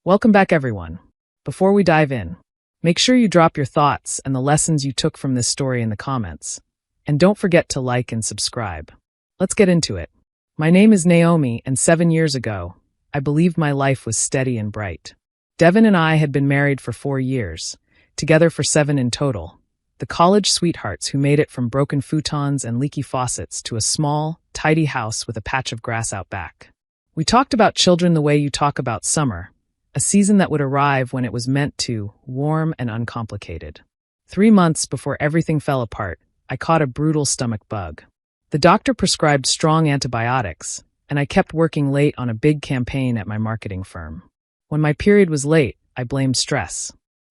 Welcome back, everyone. Before we dive in, make sure you drop your thoughts and the lessons you took from this story in the comments. And don't forget to like and subscribe. Let's get into it. My name is Naomi, and 7 years ago, I believed my life was steady and bright. Devon and I had been married for 4 years, together for 7 in total. The college sweethearts who made it from broken futons and leaky faucets to a small, tidy house with a patch of grass out back. We talked about children the way you talk about summer, a season that would arrive when it was meant to, warm and uncomplicated. 3 months before everything fell apart, I caught a brutal stomach bug. The doctor prescribed strong antibiotics, and I kept working late on a big campaign at my marketing firm. When my period was late, I blamed stress.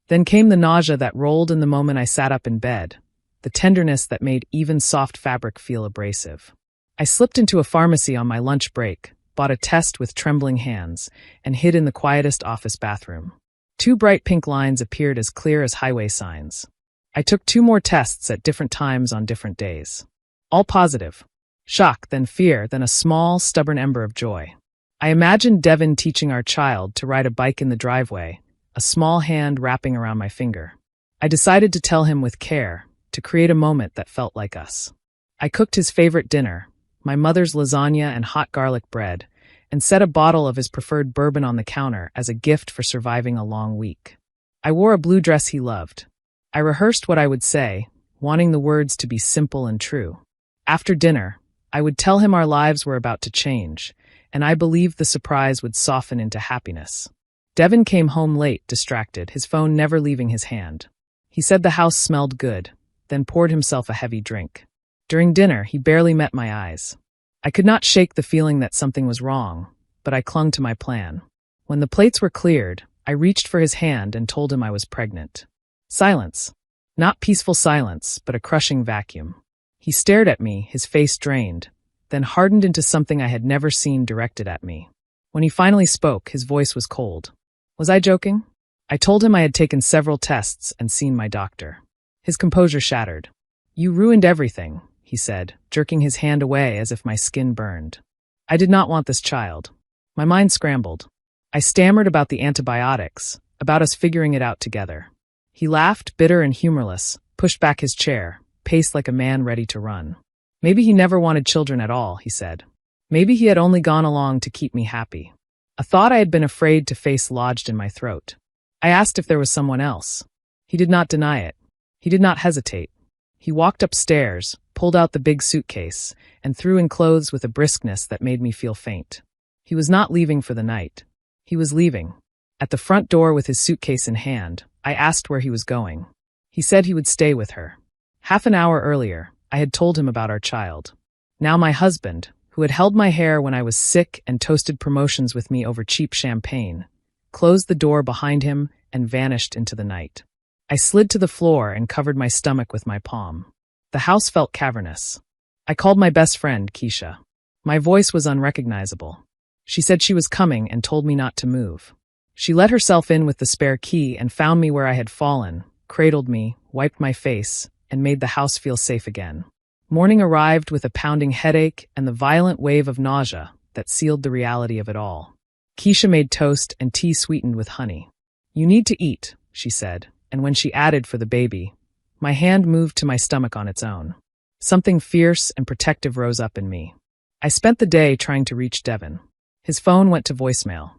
Then came the nausea that rolled in the moment I sat up in bed, the tenderness that made even soft fabric feel abrasive. I slipped into a pharmacy on my lunch break, bought a test with trembling hands, and hid in the quietest office bathroom. 2 bright pink lines appeared as clear as highway signs. I took 2 more tests at different times on different days. All positive. Shock, then fear, then a small, stubborn ember of joy. I imagined Devon teaching our child to ride a bike in the driveway, a small hand wrapping around my finger. I decided to tell him with care, to create a moment that felt like us. I cooked his favorite dinner, my mother's lasagna and hot garlic bread, and set a bottle of his preferred bourbon on the counter as a gift for surviving a long week. I wore a blue dress he loved. I rehearsed what I would say, wanting the words to be simple and true. After dinner, I would tell him our lives were about to change, and I believed the surprise would soften into happiness. Devon came home late, distracted, his phone never leaving his hand. He said the house smelled good, then poured himself a heavy drink. During dinner, he barely met my eyes. I could not shake the feeling that something was wrong, but I clung to my plan. When the plates were cleared, I reached for his hand and told him I was pregnant. Silence. Not peaceful silence, but a crushing vacuum. He stared at me, his face drained, then hardened into something I had never seen directed at me. When he finally spoke, his voice was cold. Was I joking? I told him I had taken several tests and seen my doctor. His composure shattered. You ruined everything, he said, jerking his hand away as if my skin burned. I did not want this child. My mind scrambled. I stammered about the antibiotics, about us figuring it out together. He laughed, bitter and humorless, pushed back his chair, paced like a man ready to run. Maybe he never wanted children at all, he said. Maybe he had only gone along to keep me happy. A thought I had been afraid to face lodged in my throat. I asked if there was someone else. He did not deny it. He did not hesitate. He walked upstairs, pulled out the big suitcase, and threw in clothes with a briskness that made me feel faint. He was not leaving for the night. He was leaving. At the front door with his suitcase in hand, I asked where he was going. He said he would stay with her. Half an hour earlier, I had told him about our child. Now my husband, who had held my hair when I was sick and toasted promotions with me over cheap champagne, closed the door behind him and vanished into the night. I slid to the floor and covered my stomach with my palm. The house felt cavernous. I called my best friend, Keisha. My voice was unrecognizable. She said she was coming and told me not to move. She let herself in with the spare key and found me where I had fallen, cradled me, wiped my face, and made the house feel safe again. Morning arrived with a pounding headache and the violent wave of nausea that sealed the reality of it all. Keisha made toast and tea sweetened with honey. You need to eat, she said, and when she added for the baby, my hand moved to my stomach on its own. Something fierce and protective rose up in me. I spent the day trying to reach Devon. His phone went to voicemail.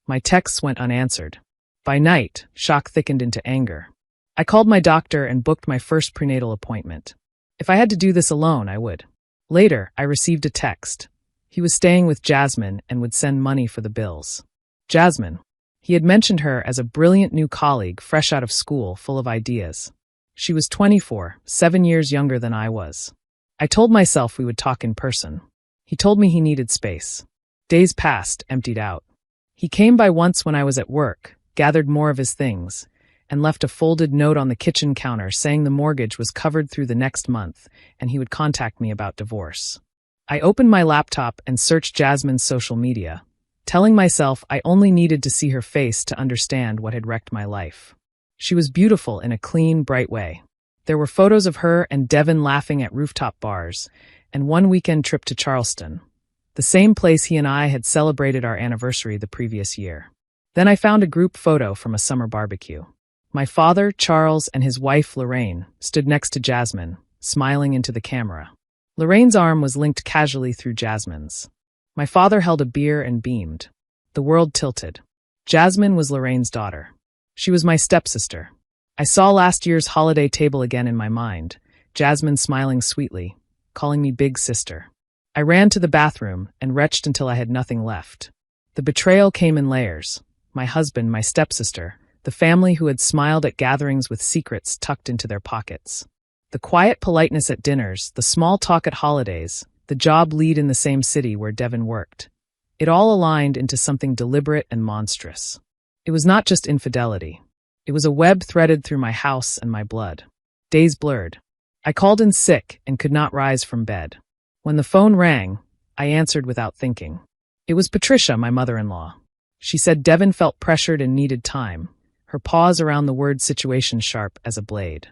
My texts went unanswered. By night, shock thickened into anger. I called my doctor and booked my first prenatal appointment. If I had to do this alone, I would. Later, I received a text. He was staying with Jasmine and would send money for the bills. Jasmine. He had mentioned her as a brilliant new colleague fresh out of school, full of ideas. She was 24, 7 years younger than I was. I told myself we would talk in person. He told me he needed space. Days passed, emptied out. He came by once when I was at work, gathered more of his things, and left a folded note on the kitchen counter saying the mortgage was covered through the next month and he would contact me about divorce. I opened my laptop and searched Jasmine's social media, telling myself I only needed to see her face to understand what had wrecked my life. She was beautiful in a clean, bright way. There were photos of her and Devon laughing at rooftop bars, and one weekend trip to Charleston, the same place he and I had celebrated our anniversary the previous year. Then I found a group photo from a summer barbecue. My father, Charles, and his wife, Lorraine, stood next to Jasmine, smiling into the camera. Lorraine's arm was linked casually through Jasmine's. My father held a beer and beamed. The world tilted. Jasmine was Lorraine's daughter. She was my stepsister. I saw last year's holiday table again in my mind, Jasmine smiling sweetly, calling me big sister. I ran to the bathroom and retched until I had nothing left. The betrayal came in layers. My husband, my stepsister, the family who had smiled at gatherings with secrets tucked into their pockets. The quiet politeness at dinners, the small talk at holidays, the job lead in the same city where Devon worked. It all aligned into something deliberate and monstrous. It was not just infidelity. It was a web threaded through my house and my blood. Days blurred. I called in sick and could not rise from bed. When the phone rang, I answered without thinking. It was Patricia, my mother-in-law. She said Devon felt pressured and needed time, her pause around the word situation sharp as a blade.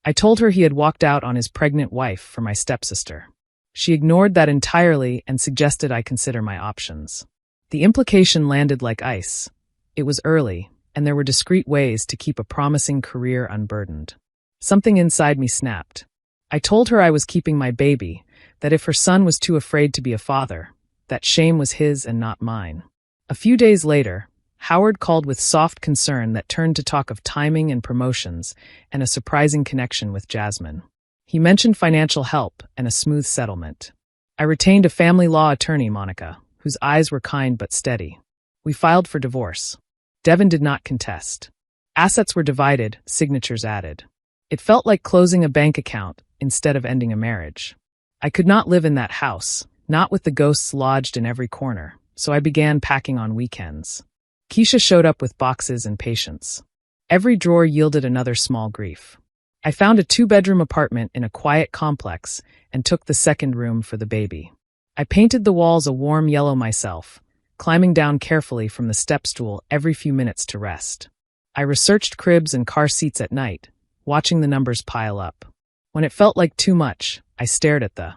I told her he had walked out on his pregnant wife for my stepsister. She ignored that entirely and suggested I consider my options. The implication landed like ice. It was early, and there were discreet ways to keep a promising career unburdened. Something inside me snapped. I told her I was keeping my baby, that if her son was too afraid to be a father, that shame was his and not mine. A few days later, Howard called with soft concern that turned to talk of timing and promotions and a surprising connection with Jasmine. He mentioned financial help and a smooth settlement. I retained a family law attorney, Monica, whose eyes were kind but steady. We filed for divorce. Devon did not contest. Assets were divided, signatures added. It felt like closing a bank account instead of ending a marriage. I could not live in that house, not with the ghosts lodged in every corner, so I began packing on weekends. Keisha showed up with boxes and patience. Every drawer yielded another small grief. I found a 2-bedroom apartment in a quiet complex and took the second room for the baby. I painted the walls a warm yellow myself, climbing down carefully from the step stool every few minutes to rest. I researched cribs and car seats at night, watching the numbers pile up. When it felt like too much, I stared at the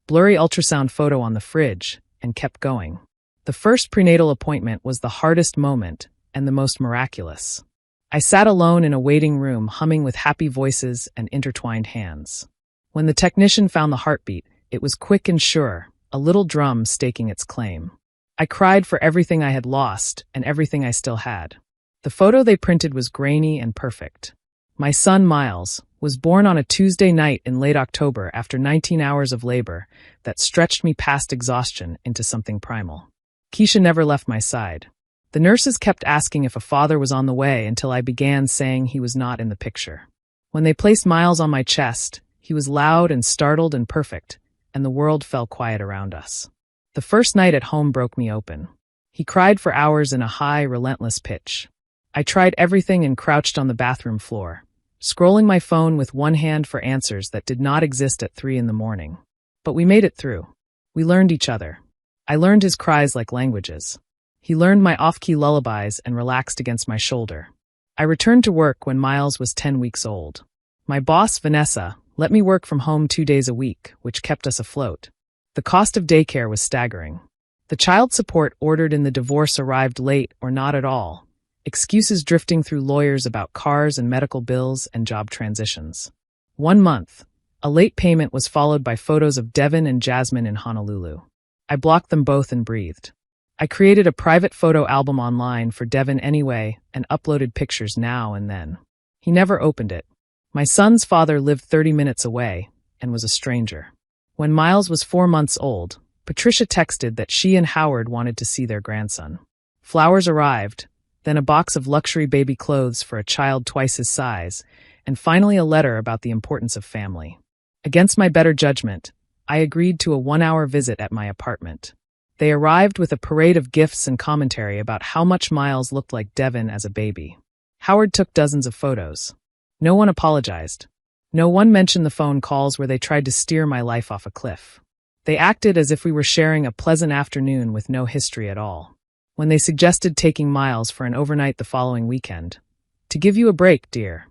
blurry ultrasound photo on the fridge and kept going. The first prenatal appointment was the hardest moment and the most miraculous. I sat alone in a waiting room humming with happy voices and intertwined hands. When the technician found the heartbeat, it was quick and sure, a little drum staking its claim. I cried for everything I had lost and everything I still had. The photo they printed was grainy and perfect. My son, Miles, was born on a Tuesday night in late October after 19 hours of labor that stretched me past exhaustion into something primal. Keisha never left my side. The nurses kept asking if a father was on the way until I began saying he was not in the picture. When they placed Miles on my chest, he was loud and startled and perfect, and the world fell quiet around us. The first night at home broke me open. He cried for hours in a high, relentless pitch. I tried everything and crouched on the bathroom floor, scrolling my phone with one hand for answers that did not exist at 3 a.m. But we made it through. We learned each other. I learned his cries like languages. He learned my off-key lullabies and relaxed against my shoulder. I returned to work when Miles was 10 weeks old. My boss, Vanessa, let me work from home 2 days a week, which kept us afloat. The cost of daycare was staggering. The child support ordered in the divorce arrived late or not at all, excuses drifting through lawyers about cars and medical bills and job transitions. 1 month, a late payment was followed by photos of Devon and Jasmine in Honolulu. I blocked them both and breathed. I created a private photo album online for Devon anyway and uploaded pictures now and then. He never opened it. My son's father lived 30 minutes away and was a stranger. When Miles was 4 months old, Patricia texted that she and Howard wanted to see their grandson. Flowers arrived, then a box of luxury baby clothes for a child twice his size, and finally a letter about the importance of family. Against my better judgment, I agreed to a 1-hour visit at my apartment. They arrived with a parade of gifts and commentary about how much Miles looked like Devon as a baby. Howard took dozens of photos. No one apologized. No one mentioned the phone calls where they tried to steer my life off a cliff. They acted as if we were sharing a pleasant afternoon with no history at all. When they suggested taking Miles for an overnight the following weekend, "To give you a break, dear,"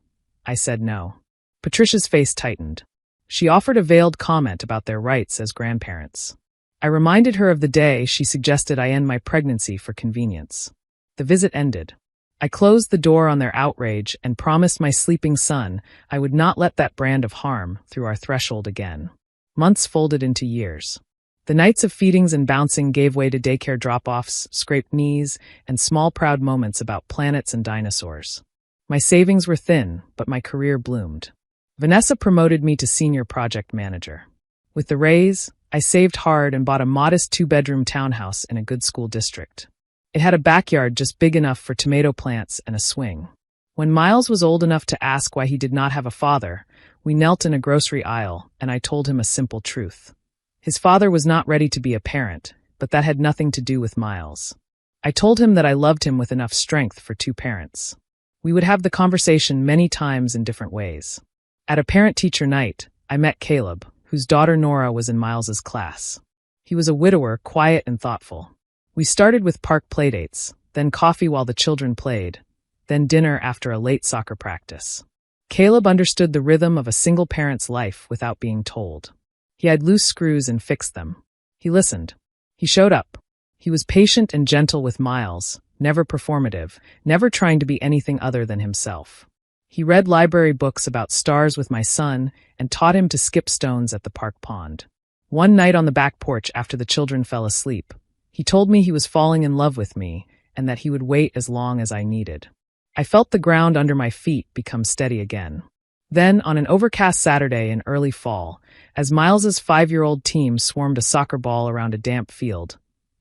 I said no. Patricia's face tightened. She offered a veiled comment about their rights as grandparents. I reminded her of the day she suggested I end my pregnancy for convenience. The visit ended. I closed the door on their outrage and promised my sleeping son I would not let that brand of harm through our threshold again. Months folded into years. The nights of feedings and bouncing gave way to daycare drop-offs, scraped knees, and small proud moments about planets and dinosaurs. My savings were thin, but my career bloomed. Vanessa promoted me to senior project manager. With the raise, I saved hard and bought a modest 2-bedroom townhouse in a good school district. It had a backyard just big enough for tomato plants and a swing. When Miles was old enough to ask why he did not have a father, we knelt in a grocery aisle, and I told him a simple truth. His father was not ready to be a parent, but that had nothing to do with Miles. I told him that I loved him with enough strength for 2 parents. We would have the conversation many times in different ways. At a parent-teacher night, I met Caleb, whose daughter Nora was in Miles's class. He was a widower, quiet and thoughtful. We started with park playdates, then coffee while the children played, then dinner after a late soccer practice. Caleb understood the rhythm of a single parent's life without being told. He had loose screws and fixed them. He listened. He showed up. He was patient and gentle with Miles, never performative, never trying to be anything other than himself. He read library books about stars with my son and taught him to skip stones at the park pond. One night on the back porch after the children fell asleep, he told me he was falling in love with me and that he would wait as long as I needed. I felt the ground under my feet become steady again. Then, on an overcast Saturday in early fall, as Miles's 5-year-old team swarmed a soccer ball around a damp field,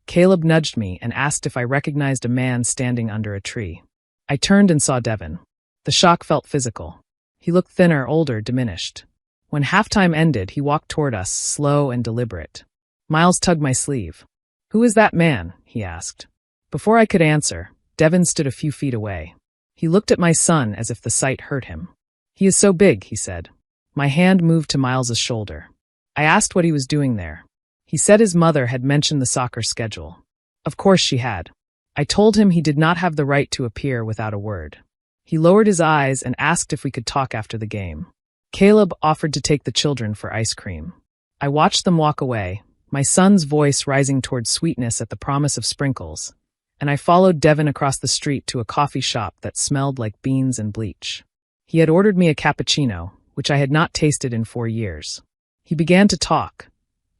Caleb nudged me and asked if I recognized a man standing under a tree. I turned and saw Devon. The shock felt physical. He looked thinner, older, diminished. When halftime ended, he walked toward us, slow and deliberate. Miles tugged my sleeve. "Who is that man?" he asked. Before I could answer, Devon stood a few feet away. He looked at my son as if the sight hurt him. "He is so big," he said. My hand moved to Miles's shoulder. I asked what he was doing there. He said his mother had mentioned the soccer schedule. Of course she had. I told him he did not have the right to appear without a word. He lowered his eyes and asked if we could talk after the game. Caleb offered to take the children for ice cream. I watched them walk away, my son's voice rising toward sweetness at the promise of sprinkles, and I followed Devon across the street to a coffee shop that smelled like beans and bleach. He had ordered me a cappuccino, which I had not tasted in 4 years. He began to talk.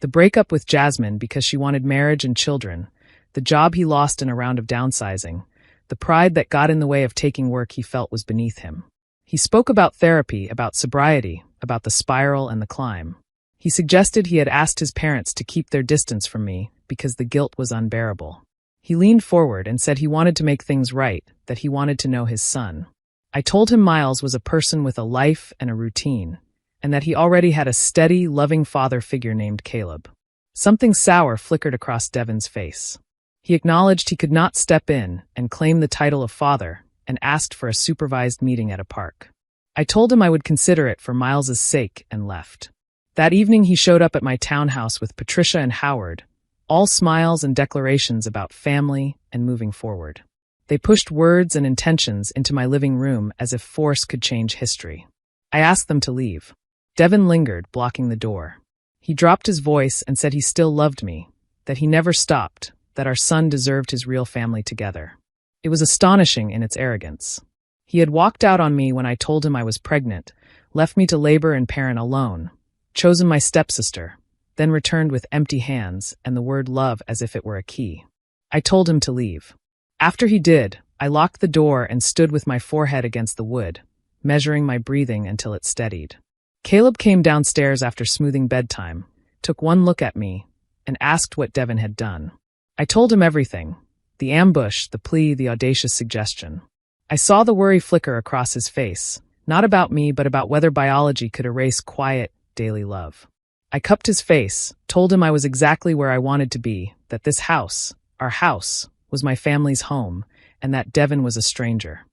The breakup with Jasmine because she wanted marriage and children, the job he lost in a round of downsizing, the pride that got in the way of taking work he felt was beneath him. He spoke about therapy, about sobriety, about the spiral and the climb. He suggested he had asked his parents to keep their distance from me because the guilt was unbearable. He leaned forward and said he wanted to make things right, that he wanted to know his son. I told him Miles was a person with a life and a routine, and that he already had a steady, loving father figure named Caleb. Something sour flickered across Devon's face. He acknowledged he could not step in and claim the title of father and asked for a supervised meeting at a park. I told him I would consider it for Miles's sake and left. That evening he showed up at my townhouse with Patricia and Howard, all smiles and declarations about family and moving forward. They pushed words and intentions into my living room as if force could change history. I asked them to leave. Devon lingered, blocking the door. He dropped his voice and said he still loved me, that he never stopped, that our son deserved his real family together. It was astonishing in its arrogance. He had walked out on me when I told him I was pregnant, left me to labor and parent alone, chosen my stepsister, then returned with empty hands and the word love as if it were a key. I told him to leave. After he did, I locked the door and stood with my forehead against the wood, measuring my breathing until it steadied. Caleb came downstairs after smoothing bedtime, took one look at me, and asked what Devon had done. I told him everything, the ambush, the plea, the audacious suggestion. I saw the worry flicker across his face, not about me but about whether biology could erase quiet, daily love. I cupped his face, told him I was exactly where I wanted to be, that this house, our house, was my family's home, and that Devon was a stranger.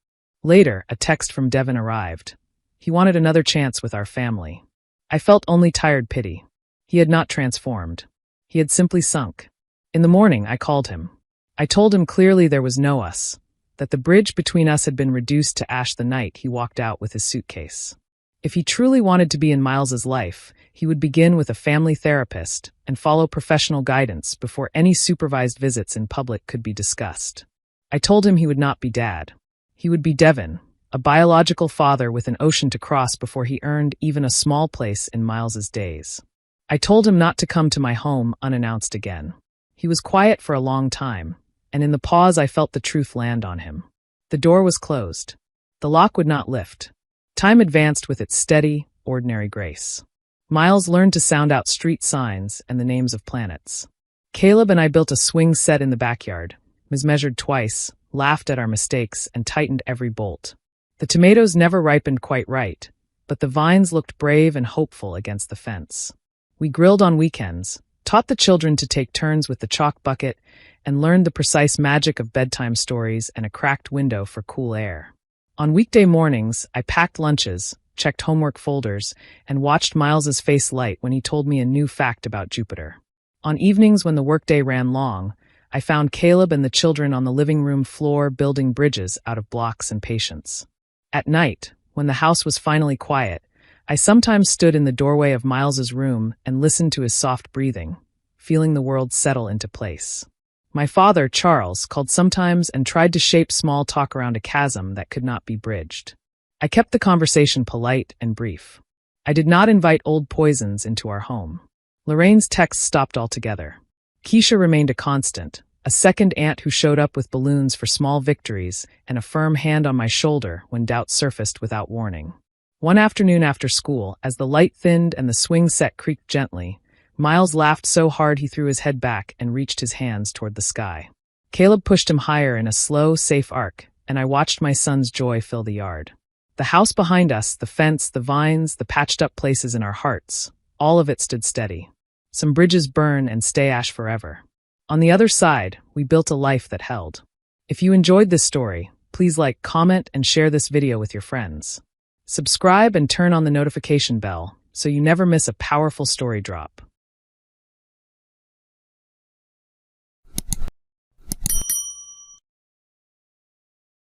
Later, a text from Devon arrived. He wanted another chance with our family. I felt only tired pity. He had not transformed. He had simply sunk. In the morning, I called him. I told him clearly there was no us, that the bridge between us had been reduced to ash the night he walked out with his suitcase. If he truly wanted to be in Miles's life, he would begin with a family therapist and follow professional guidance before any supervised visits in public could be discussed. I told him he would not be dad. He would be Devon, a biological father with an ocean to cross before he earned even a small place in Miles's days. I told him not to come to my home unannounced again. He was quiet for a long time, and in the pause I felt the truth land on him. The door was closed. The lock would not lift. Time advanced with its steady, ordinary grace. Miles learned to sound out street signs and the names of planets. Caleb and I built a swing set in the backyard, measured twice, laughed at our mistakes, and tightened every bolt. The tomatoes never ripened quite right, but the vines looked brave and hopeful against the fence. We grilled on weekends, taught the children to take turns with the chalk bucket, and learned the precise magic of bedtime stories and a cracked window for cool air. On weekday mornings, I packed lunches, checked homework folders, and watched Miles's face light when he told me a new fact about Jupiter. On evenings when the workday ran long, I found Caleb and the children on the living room floor building bridges out of blocks and patience. At night, when the house was finally quiet, I sometimes stood in the doorway of Miles's room and listened to his soft breathing, feeling the world settle into place. My father, Charles, called sometimes and tried to shape small talk around a chasm that could not be bridged. I kept the conversation polite and brief. I did not invite old poisons into our home. Lorraine's texts stopped altogether. Keisha remained a constant, a second aunt who showed up with balloons for small victories and a firm hand on my shoulder when doubt surfaced without warning. One afternoon after school, as the light thinned and the swing set creaked gently, Miles laughed so hard he threw his head back and reached his hands toward the sky. Caleb pushed him higher in a slow, safe arc, and I watched my son's joy fill the yard. The house behind us, the fence, the vines, the patched-up places in our hearts, all of it stood steady. Some bridges burn and stay ash forever. On the other side, we built a life that held. If you enjoyed this story, please like, comment, and share this video with your friends. Subscribe and turn on the notification bell so you never miss a powerful story drop.